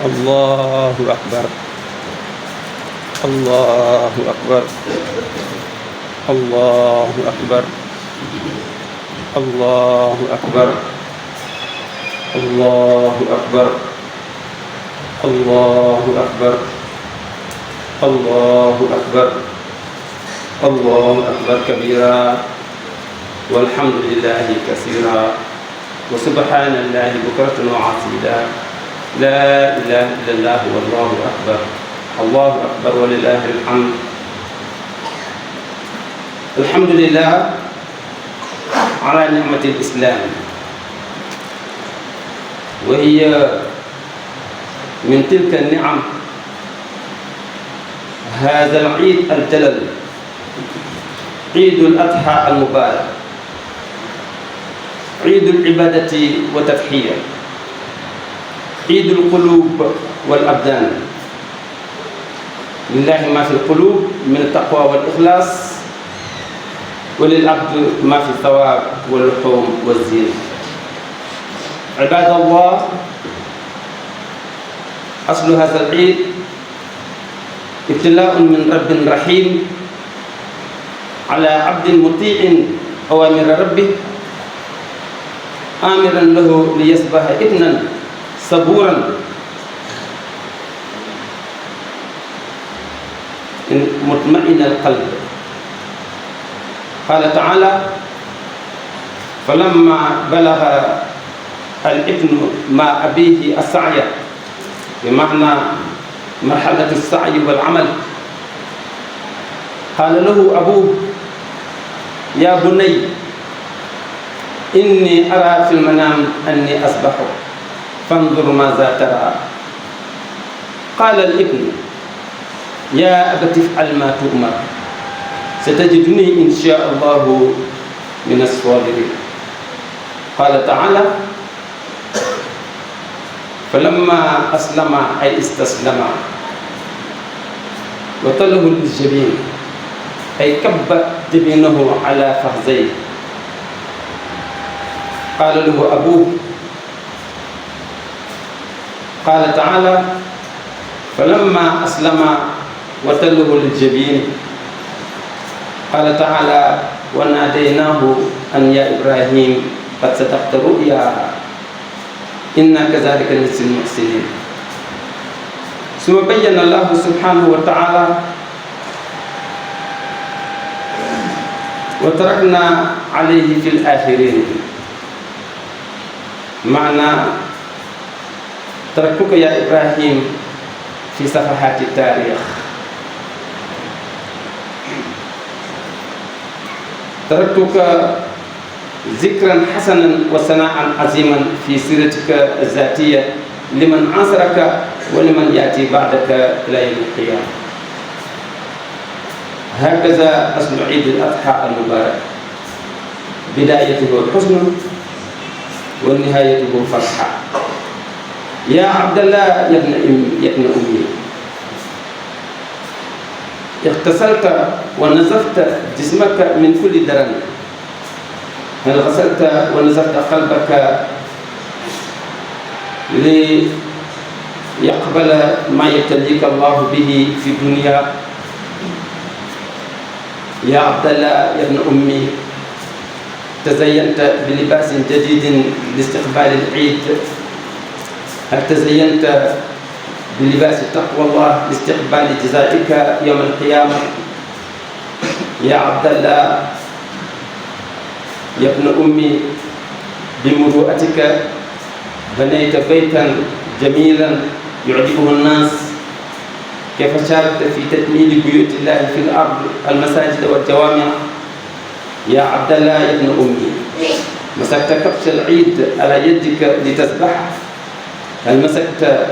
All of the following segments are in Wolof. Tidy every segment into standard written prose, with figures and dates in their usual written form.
الله أكبر الله أكبر الله أكبر الله أكبر الله أكبر الله أكبر الله أكبر الله أكبر كبيرا والحمد لله كثيرا وسبحان الله بكرة وعصيلا لا إله إلا الله والله أكبر الله أكبر ولله الحمد. الحمد لله على نعمة الإسلام وهي من تلك النعم هذا العيد الجلل عيد الأضحى المبارك عيد العبادة والتضحية عيد القلوب والأبدان لله ما في القلوب من التقوى والإخلاص وللعبد ما في الثواب واللحوم والزينة. عباد الله أصل هذا العيد ابتلاء من رب رحيم على عبد مطيع أوامر ربه آمرا له ليصبح ابنا صبورا مطمئن القلب. قال تعالى فلما بلغ الابن مع أبيه السعي بمعنى مرحلة السعي والعمل قال له أبوه يا بني إني أرى في المنام أني أسبحك فانظر ماذا ترى. قال الابن يا أبت افعل ما تؤمر ستجدني إن شاء الله من الصابرين. قال تعالى فلما أسلم أي استسلم وتله الجبين أي كب جبينه على فخذيه. قال له أبوه قال تعالى فلما أسلم وتله للجبين قال تعالى وناديناه أن يا إبراهيم قد صدقت الرؤيا إنا كذلك نجزي المحسنين. ثم بين الله سبحانه وتعالى وتركنا عليه في الآخرين معنى تركتك يا إبراهيم في صفحات التاريخ تركتك ذكرا حسنا وثناء عظيما في سيرتك الذاتية لمن عاصرك ولمن يأتي بعدك إلى يوم القيامة. هكذا أصل عيد الأضحى المبارك بدايته الحزن ونهايته الفرحة. يا عبد الله يا ابن أمي اغتسلت ونزفت جسمك من كل درن هل غسلت ونزفت قلبك ليقبل ما يبتليك الله به في الدنيا. يا عبد الله يا ابن أمي تزينت بلباس جديد لاستقبال العيد هل تزينت بلباس تقوى الله لاستقبال جزائك يوم القيامة. يا عبد الله يا ابن أمي بمروءتك بنيت بيتا جميلا يعجبه الناس كيف شاركت في تجميل بيوت الله في الأرض المساجد والجوامع. يا عبد الله يا ابن أمي مسكت كبش العيد على يدك لتسبح هل مسكت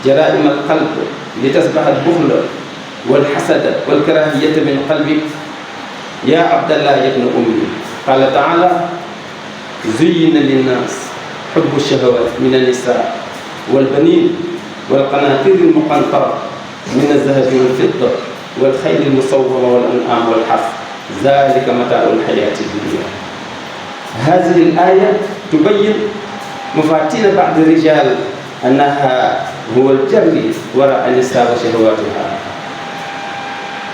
جرائم القلب لتسبح البخل والحسد والكراهية من قلبك. يا عبد الله يا ابن أمي قال تعالى زين للناس حب الشهوات من النساء والبنين والقناطير المقنطرة من الذهب والفضة والخيل المصورة والأنعام والحرث ذلك متاع الحياة الدنيا. هذه الآية تبين مفاتين بعض الرجال أنها هو الجري وراء النساء وشهواتها.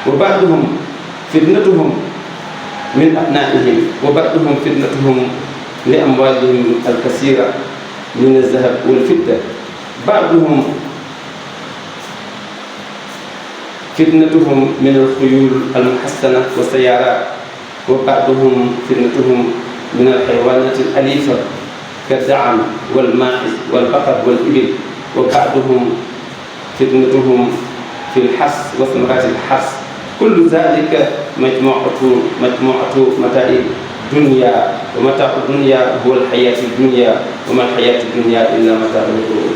وبعضهم فتنتهم من أبنائهم، وبعضهم فتنتهم لأموالهم الكثيرة من الذهب والفضة. بعضهم فتنتهم من الخيول المحسنة والسيارات، وبعضهم فتنتهم من الحيوانات الأليفة كالدعم والماعز والبقر والإبل، وبعضهم فتنتهم في الحرث وثمرات الحرث. كل ذلك مجموعة متاع الدنيا، ومتاع الدنيا هو الحياة الدنيا، وما الحياة الدنيا إلا متاع الغرور.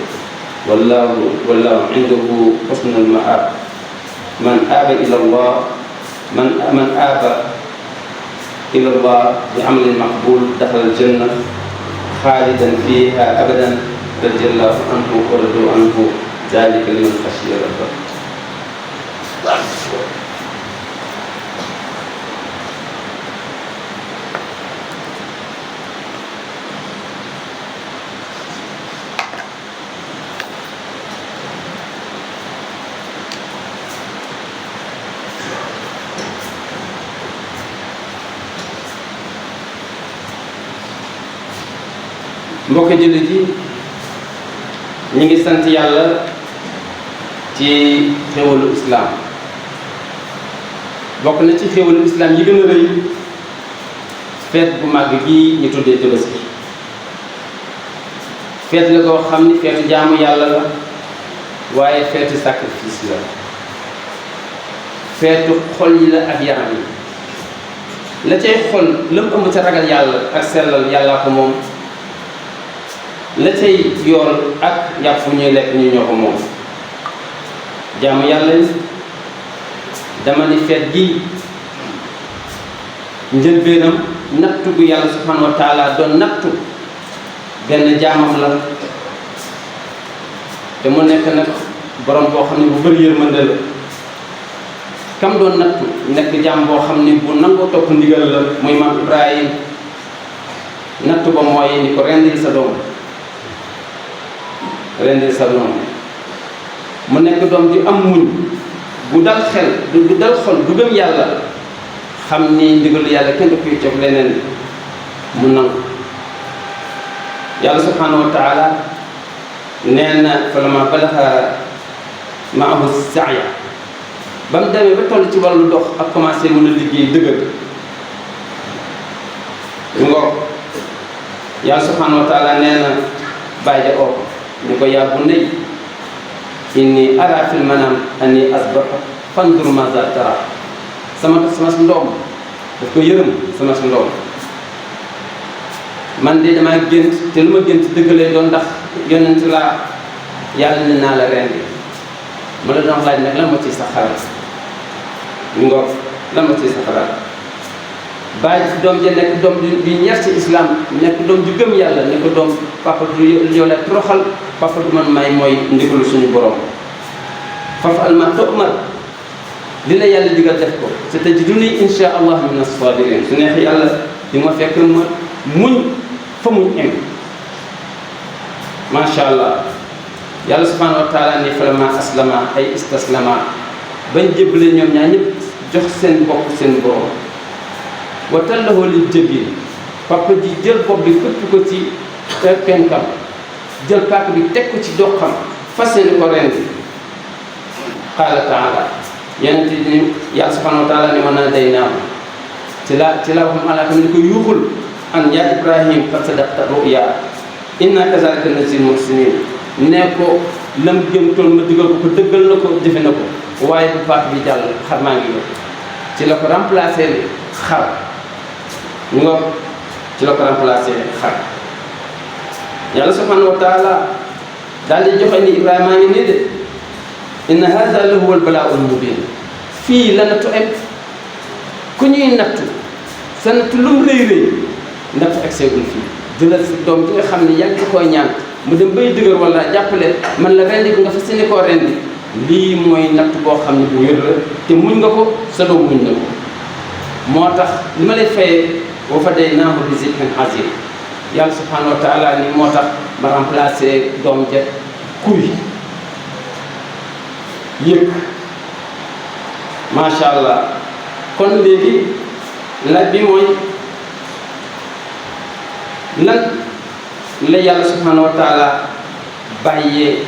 والله عنده حسن المآب. من آب إلى الله من آب إلى الله بعمل مقبول دخل الجنة خالدا فيها أبدا، رضي الله عنه ورضوا عنه، ذلك لمن خشي ربه. mbokk jullit yi, ñu ngi sant yàlla ci xéwalu islaam. bokk na ci xéwalu islaam yi gën a rëy feet bu màgg gi ñu tuddee Tabaski. feet la koo xam ni feetu jaamu yàlla la, waaye feetu sacrifice la, feetu xol yi la ak yaram yi. la cay xol la mu ëmb ca ragal yàlla ak sellal yàllaa ko moom. la cay yool ak yàpp ñuy lekk ñu ñoo ko moom. jaamu yàlla yi dama ni feet gi njëlbéenam nattu gu yàlla subhanahu wa taala doon nattu benn jaamam la, te mu nekk nag borom boo xam ne bu bëri yërmande la. kam doon nattu nekk jaam boo xam ne bu nangoo topp ndigal la, muy maam Ibrahim. nattu ba mooy ni ko rendil sa doom, rendil sa doom. mu nekk doom di am muñ bu dal xel du dal xol du gëm yàlla, xam ni ndigalu yàlla kenn du koy jox leneen, mu nangu. yàlla subhanahu wa taala nee na falammaa balaga ma'ahu sa'ya, ba mu demee ba toll ci wàllu dox ak commencé mën a liggéey dëgër ngor. yàlla subhanahu wa taala nee na bàyyi oo ko ñu ko yaa bunayya inni ara fil manam anni asbahuka fanzur maza tara. sama ndoom daf ko yërëm, sama ndoom man de damaa gént, te lu ma gént dëgg lay doon, ndax yonent laa, yàlla ne naa la rendi. ma la doon laaj nag lan ma ciy sa xalaat ñu ngor, lan ma ciy sa xalaat. bàyyi doom ja nekk doom bi ñer ci islam, nekk doom ju gëm yàlla, ne ko doom papa du yow la toroxal, papa du man may mooy ndigalu suñu borom. faf'al maa tu'mar, li la yàlla digal def ko, satajiduni insha allah min as-sabirin. su neex yàlla di ma fekk ma muñ fa muñ em. macha allah. yàlla subhanahu wa taala ni falammaa aslama ay istaslama, bañ jébbale ñoom ñaar ñëpp jox seen bopp seen borom. wa tallahu lil jabin, papa ji jël bopp bi këpp ko ci penkam, jël paak bi teg ko ci doxam, fas yéene ko rendi. qaala taala, yonent ni yàlla subhanahu wa taala ni wa nadaynaahu, ci la wax malaaka mi ni ko yuuxul an yaa Ibrahim qad sadaqta ru'ya inna kazalika najzil muhsinin. ne ko lam gëntoon ma digal ko dëggal na ko, jëfe na ko, waaye bu paak bi jàll xar maa ngi yow. ci la ko remplacé xar ñu nga, ci la ko remplacé xar. yàlla subhanahu wa taala daal di joxe ni Ibrahima maa ngi nii de, inna hadha la huwa al-balaa'ul mubiin. fii la nattu em, ku ñuy nattu sa nattu lu mu rëy rëy nattu egg seegul fii. jëlal si doom bi nga xam ne yaa ngi koy ñaan mu dem bay dëgër wala jàppale man la rendi bi nga fas yéene koo rendi. lii mooy natt boo xam ne bu wér la, te muñ nga ko, sa doom muñ na ko. moo tax li ma lay fayee wa fadaynaahu bi zibhin aziim. yàlla subhanahu wa taala ni moo tax ma remplacé doom ja kuy yëg macha allah. kon léegi laaj bi mooy lan la yàlla subhanahu wa taala bàyyee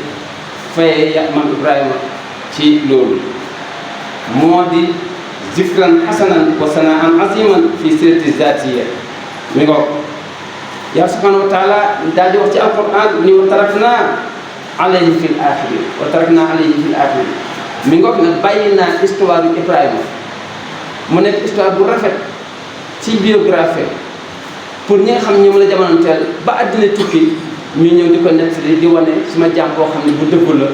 fayee ya maam Ibrahima ci loolu moo di zikran hasanan wa sanaan aziman fi sirati zatiya mi ngoog yàlla subhanahu wa taala daal di wax ci alquran ni wa tarakna alayhi fil axirin wa tarakna alayhi fil axirin mi ngoog nag bàyyi naa histoire yu Ibrahima mu nekk histoire bu rafet ci biographie pour ñi nga xam ñoom la jamonoonteel ba àddina tukki ñu ñëw di ko nettali di wane suma jaam boo xam ne bu dëggu la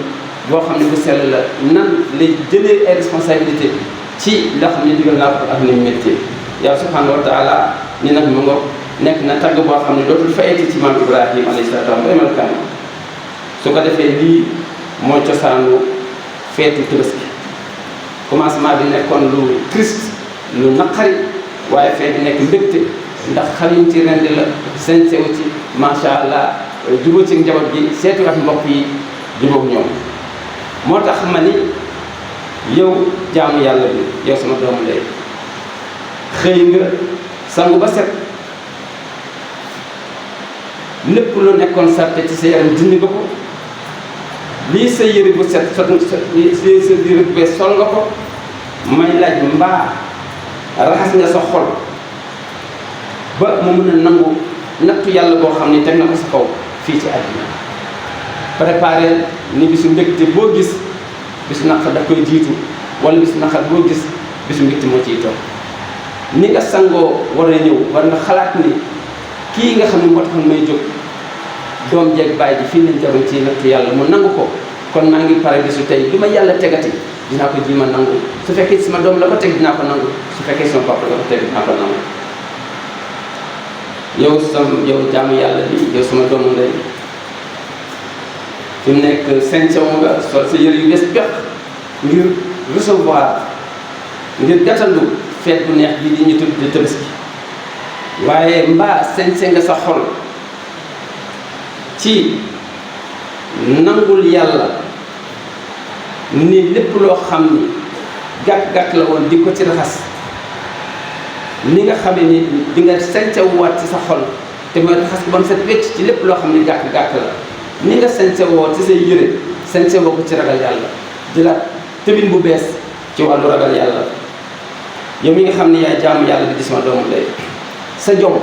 boo xam ne bu sell la nan lay jëlee ay responsabilité ci loo xam ne digal naa ko ak ni métier yàlla subhanahu wa taala ni nag mu ngoog nekk na tagg boo xam ne dootul fayati ci maam Ibrahima alayhi salaatu wa salaam kan su ko defee lii mooy cosaanu feetu Tabaski commencement bi nekkoon lu triste lu naqari waaye feet bi nekk mbégte ndax xar yuñ ci rendi la seen sew ci macha allah jubóo ci njaboot gi seetu ak mbokk yi jubóog ñoom moo tax ma ni yow jaamu yàlla bi yow sama doomu ndey xëy nga sangu ba set lépp lu nekkoon sarte ci sa yaram dindi nga ko lii sa yëre bu set sa yëre bu bees sol nga ko may laaj mbaa raxas nga sa xol ba mu mën a nangu nattu yàlla boo xam ne teg na ko sa kaw fii ci àddina préparé ni bisu mbégte boo gis bisu naqar daf koy jiitu wala bisu naqar boo gis bisu mbégte moo ciy toog ni nga sangoo war a ñëw war nga xalaat ni kii nga xam ne moo taxoon may jóg doom jeeg bàyyi ji fii lañ jaroon ci nattu yàlla mu nangu ko kon maa ngi pare bisu tey lu ma yàlla tegati dinaa ko ji ma nangu su fekkee sama doom la ko teg dinaa ko nangu su fekkee sama papa la ko teg dinaa ko nangu yow jaamu yàlla bi yow sama doomu ndey fi mu nekk sencaw nga sol sa yëre yu bees peq ngir recevoir ngir gàttandu feet bu neex bii di ñu tudd di Tabaski waaye mbaa sañse nga sa xol ci nangul yàlla ni lépp loo xam ni gàkk-gàkk la woon di ko ci raxas ni nga xamee ni di nga sañsewuwaat ci sa xol te mooy raxas ko ba mu set wecc ci lépp loo xam ni gàkk-gàkk la ni nga sañsewoo ci say yëre sañsewoo ko ci ragal yàlla jëlaat tëbin bu bees ci wàllu ragal yàlla yow mi nga xam ne yaay jaamu yàlla di sama doomu ndey sa jom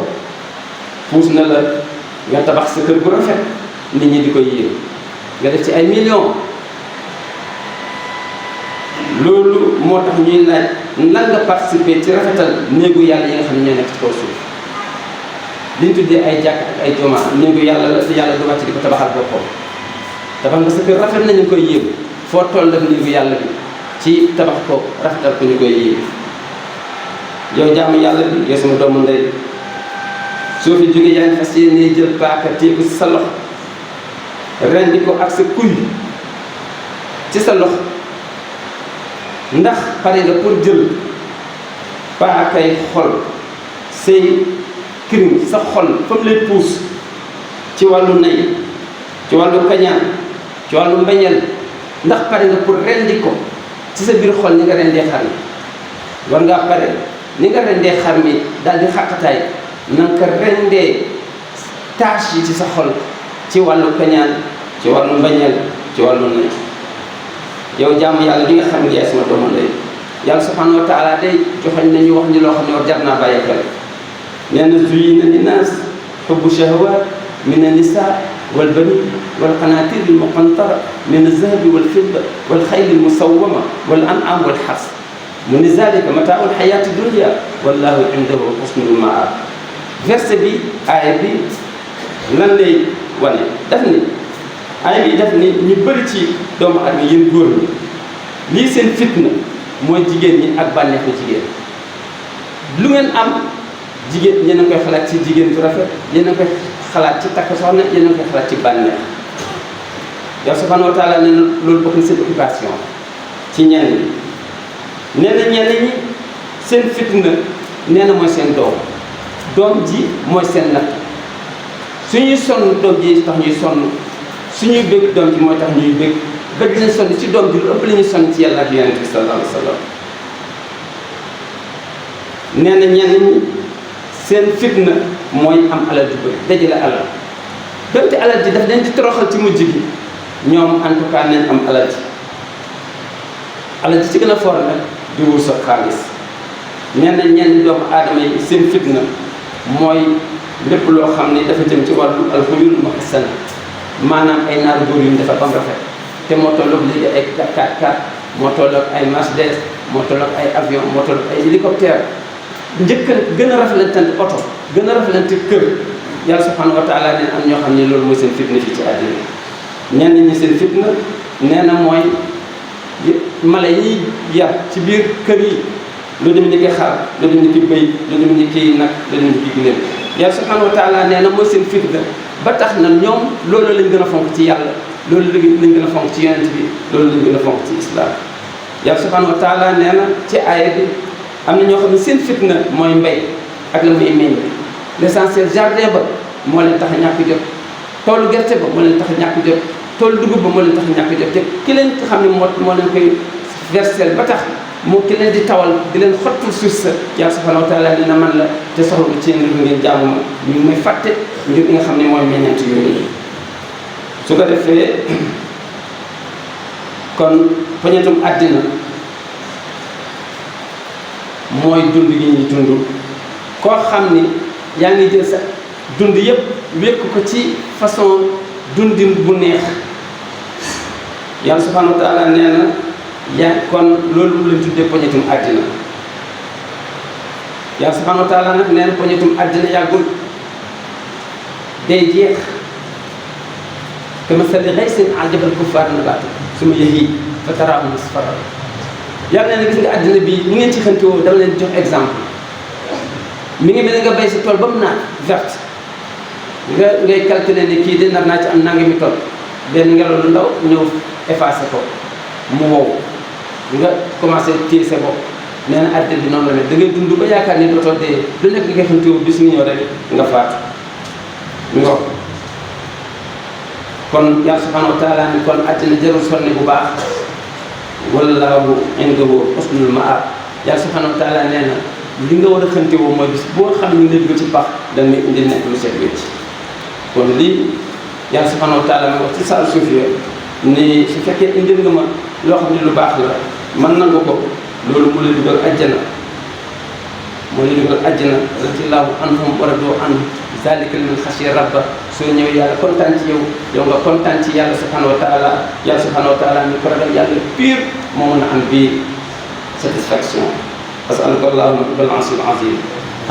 puus na la nga tabax sa kër gu rafet nit ñi di ko yéem nga def ci ay millions loolu moo tax ñuy laaj lan nga participer ci rafetal néegu yàlla yi nga xam ne ñoo nekk ci kaw suuf li ñu tuddee ay jàkk ak ay joma néegu yàlla la te yàlla du wàcc di ko tabaxal boppam tabax nga sa kër rafet nañu koy yéem foo toll def néegu yàlla bi ci tabax ko rafetal ko ñu koy yéem yow jaamu yàlla bi yow sama doomu ndey soo fi jógee yaa ngi fas yéene jël paaka téye ko ci sa loxo rendi ko ak sa kuy ci sa loxo ndax pare nga pour jël paakay xol say kirim sa xol fa mu lay puus ci wàllu nay ci wàllu kañaan ci wàllu mbañeel ndax pare nga pour rendi ko ci sa biir xol ni nga rendee xar mi war ngaa pare ni nga rendee xar mi daal di xàqataay na nga ko rendee tâche yi ci sa xol ci wàllu kañaan ci wàllu mbañeel ci wàllu nay yow jaamu yàlla bi nga xam ne yaay sama doomu ndey yàlla subhanahu wa taala day joxoñ nañu wax ni loo xam ne war jar naa bàyyi xel nee na zuyyina linnaas hubbu shahawat min an-nisaa wal baniin wal qanaatiir al-muqantara min az-zahabi wal fidda wal xayli al-musawwama wal an'aam wal xars mu ni zaalika mataa'u l-xayaati dunya wallaahu indahu husnul ma'aab. verset bi aaya bi lan lay wane daf ni aaya bi daf ni ñu bëri ci doomu aadama yéen góor ñi lii seen fitna mooy jigéen ñi ak bànneexu jigéen lu ngeen am jigéen yéen a koy xalaat ci jigéen bu rafet yéen a koy xalaat ci takk soxna yéen a koy xalaat ci bànneex yow subhanahu wa taala nee na loolu bokk na seen occupation ci ñenn ñi nee na ñenn ñi seen fitna nee na mooy seen doom ji mooy seen natt suñuy sonn doom ji tax ñuy sonn suñuy bëgg doom ji mooy tax ñuy bëgg ba dinañ sonn ci doom bi lu ëpp li ñuy sonn ci yàlla ak yonent bi sallallahu alayhi wa sallam. nee na ñenn ñi seen fitna mooy am alal ju bëri dajale alal donte alal ji daf leen di toroxal ci mujj gi ñoom en tout cas nañ am alal ji ci gën a for nag di wut sa xaalis. nee na ñenn doomu aadama yi seen fitna mooy lépp loo xam ni dafa jëm ci wàllu alxuyul muhassana maanaam ay naaru góor yu ñu defar ba mu rafet te moo tolloog léegi ay 4x4 moo tolloog ay Mercedes moo tolloog ay avion moo tolloog ay hélicoptère njëkk gën a rafetlante oto gën a rafetlante kër. yàlla subhanahu wa taala neen am ñoo xam ne loolu mooy seen fitna fii ci àddina ñenn ñi seen fitna nee na mooy mala yi yar ci biir kër yi lu dem ni ki xar lu dem ni ki bëy lu dem ni ki nag lu dem ni ki giléem yàlla subhanahu wa taala nee na mooy seen fitna ba tax na ñoom loolu lañ gën a fonk ci yàlla loolu lañ gën a fonk ci yonent bi loolu lañ gën a fonk ci islam. yàlla subhanahu wa taala nee na ci aaya bi am na ñoo xam ne seen fitna mooy mbay ak la muy meññ. l'essentiel jardin ba moo leen tax a ñàkk jot toolu gerte ba moo leen tax a ñàkk jot toolu dugub ba moo leen tax a ñàkk jot te ki leen xam ne moo leen koy versel ba tax moo ki leen di tawal di leen xottul suuf sa yàlla subhanahu wa taala nee na man la te soxla ko ci ngir ngeen jaamu ma ñu may fàtte ngir li nga xam ne mooy meññeent yooyu. su ko defee kon poñetum àddina mooy dund gi ñuy dund koo xam ni yaa ngi jël sa dund yépp wékk ko ci façon dundin bu neex yàlla subhanahu wa taala nee na yaa kon loolu lañ tuddee poñetum àddina. yàlla subhanahu wa taala nag nee na poñetum àddina yàggul day jeex kama sali ghaysin a'jabal kuffaara nabaatuhu summa yahii fa taraahu musfarran. yàlla nee na gis nga àddina bi ni ngeen ci xantewoo dama leen jox exemple. mi ngi mel ni nga bay si tool ba mu naat verte ngay calculer ni kii de nar naa ci am nangami tool benn ngelaw lu ndaw ñëw effacé ko mu wow nga commencé téye sa bopp. nee na àddina bi noonu la mel da ngay dund ba yaakaar ni dootoo dee lu nekk nga xam teew bis nga ñëw rek nga faatu mi nga kon yàlla subhanahu wa taala ni kon àddina jarul sonne bu baax wallaahu indahu husnul maab. yàlla subhanahu wa taala nee na li nga war a xante woo mooy bis boo xam ne nga ci pax da nga indi nekk lu set wecc. kon lii yàlla subhanahu wa taala ma wax ci saal suuf ya ni su fekkee indil nga ma loo xam ne lu baax la mën na nga ko loolu mu la dugal àjjana moo la dugal àjjana radiyallahu anhum wa radu anhu zalika liman xashiya rabba. soo ñëwee yàlla kontaan ci yow yow nga kontaan ci yàlla subhanahu wa taala. yàlla subhanahu wa taala ni ko ragal yàlla pire moo mën a am bii satisfaction. أسألك اللهم رب العرش العظيم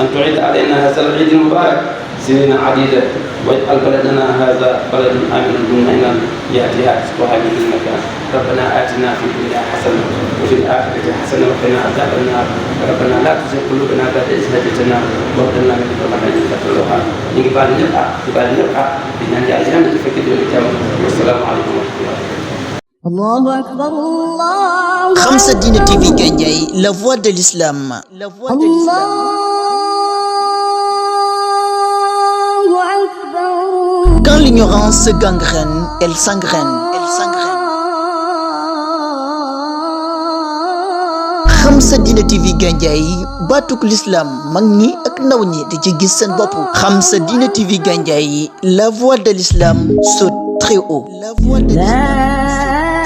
أن تعيد علينا هذا العيد المبارك سنين عديدة واجعل بلدنا هذا بلد آمنا مطمئنا يأتيها رزقها من كل مكان. ربنا آتنا في الدنيا حسنة وفي الآخرة حسنة وقنا عذاب النار. ربنا لا تزغ قلوبنا بعد إذ هديتنا وهب لنا من لدنك رحمة إنك أنت الوهاب. ñu ngi baal ñëpp di baal ñëpp di ñaan yàlla yàlla na fekk di jàmm. Wassalaamu aleykum wa rahmatullah. Allahu akbar Allah. Khamsa Dine TV Gandiaye, la voix de l'islam. La voix de l'islam. Allahu akbar. Quand l'ignorance se gangrène, elle s'engraine. Elle s'engraine. Khamsa Dine TV Gandiaye, baatuk l'islam mag ñi ak ndaw ñi di ci gis seen bopp. Khamsa Dine TV Gandiaye, la voix de l'islam saute très haut. La voix de l'islam.